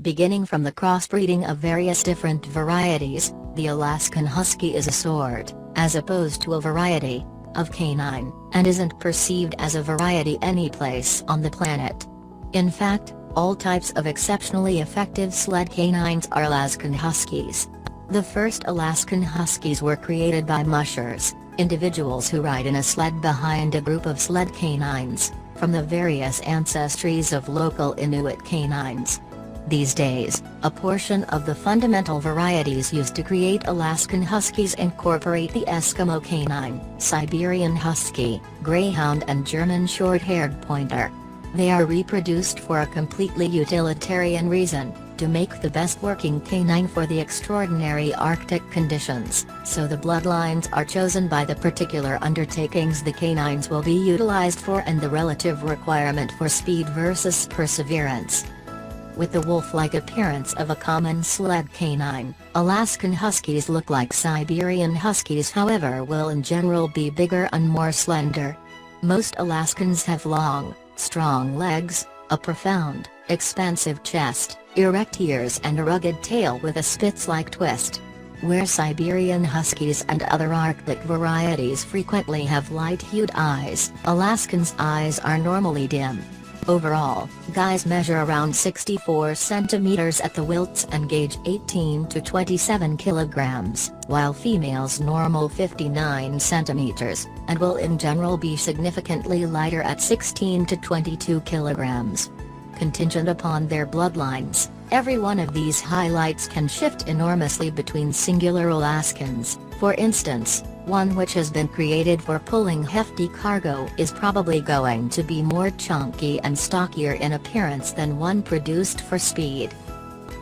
Beginning from the crossbreeding of various different varieties, the Alaskan Husky is a sort, as opposed to a variety, of canine, and isn't perceived as a variety anyplace on the planet. In fact, all types of exceptionally effective sled canines are Alaskan Huskies. The first Alaskan Huskies were created by mushers, individuals who ride in a sled behind a group of sled canines, from the various ancestries of local Inuit canines. These days, a portion of the fundamental varieties used to create Alaskan Huskies incorporate the Eskimo canine, Siberian Husky, Greyhound and German Short-haired Pointer. They are reproduced for a completely utilitarian reason, to make the best working canine for the extraordinary Arctic conditions, so the bloodlines are chosen by the particular undertakings the canines will be utilized for and the relative requirement for speed versus perseverance. With the wolf-like appearance of a common sled canine, Alaskan Huskies look like Siberian Huskies, however will in general be bigger and more slender. Most Alaskans have long, strong legs, a profound, expansive chest, erect ears and a rugged tail with a Spitz-like twist. Where Siberian Huskies and other Arctic varieties frequently have light-hued eyes, Alaskans' eyes are normally dim. Overall, guys measure around 64 centimeters at the wilts and gauge 18 to 27 kilograms, while females normal 59 centimeters, and will in general be significantly lighter at 16 to 22 kilograms. Contingent upon their bloodlines, every one of these highlights can shift enormously between singular Alaskans. For instance, one which has been created for pulling hefty cargo is probably going to be more chunky and stockier in appearance than one produced for speed.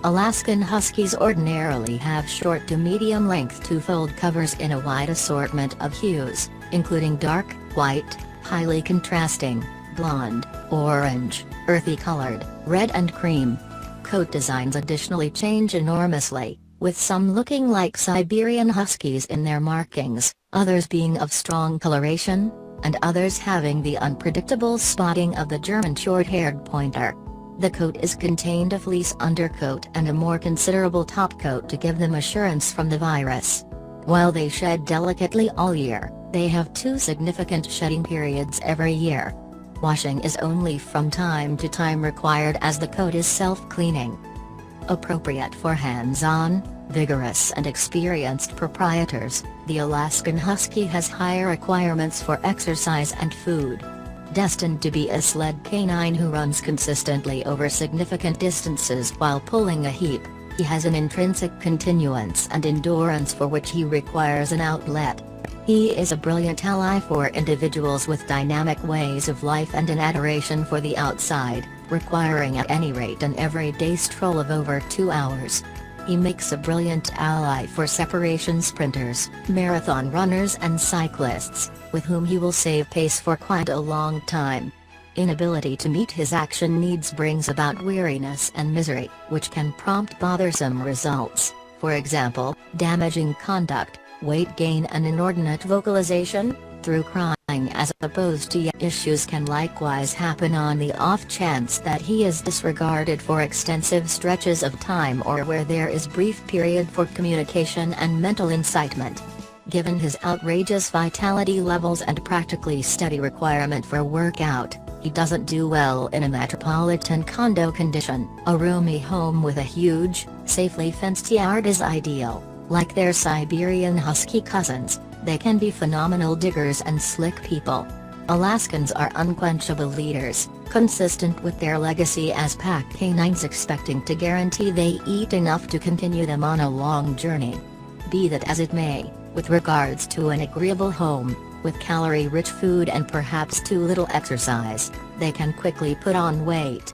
Alaskan Huskies ordinarily have short to medium length twofold covers in a wide assortment of hues, including dark, white, highly contrasting, blonde, orange, earthy colored, red and cream. Coat designs additionally change enormously, with some looking like Siberian Huskies in their markings, others being of strong coloration, and others having the unpredictable spotting of the German Short-haired Pointer. The coat is contained a fleece undercoat and a more considerable topcoat to give them assurance from the virus. While they shed delicately all year, they have two significant shedding periods every year. Washing is only from time to time required as the coat is self-cleaning. Appropriate for hands-on, vigorous and experienced proprietors, the Alaskan Husky has higher requirements for exercise and food. Destined to be a sled canine who runs consistently over significant distances while pulling a heap, he has an intrinsic continuance and endurance for which he requires an outlet. He is a brilliant ally for individuals with dynamic ways of life and an adoration for the outside, requiring at any rate an everyday stroll of over 2 hours. He makes a brilliant ally for separation sprinters, marathon runners and cyclists, with whom he will save pace for quite a long time. Inability to meet his action needs brings about weariness and misery, which can prompt bothersome results, for example, damaging conduct, weight gain and inordinate vocalization, through crying, as opposed to issues can likewise happen on the off chance that he is disregarded for extensive stretches of time or where there is brief period for communication and mental incitement. Given his outrageous vitality levels and practically steady requirement for workout, he doesn't do well in a metropolitan condo condition. A roomy home with a huge, safely fenced yard is ideal. Like their Siberian Husky cousins, they can be phenomenal diggers and slick people. Alaskans are unquenchable leaders, consistent with their legacy as pack canines, expecting to guarantee they eat enough to continue them on a long journey. Be that as it may, with regards to an agreeable home, with calorie-rich food and perhaps too little exercise, they can quickly put on weight.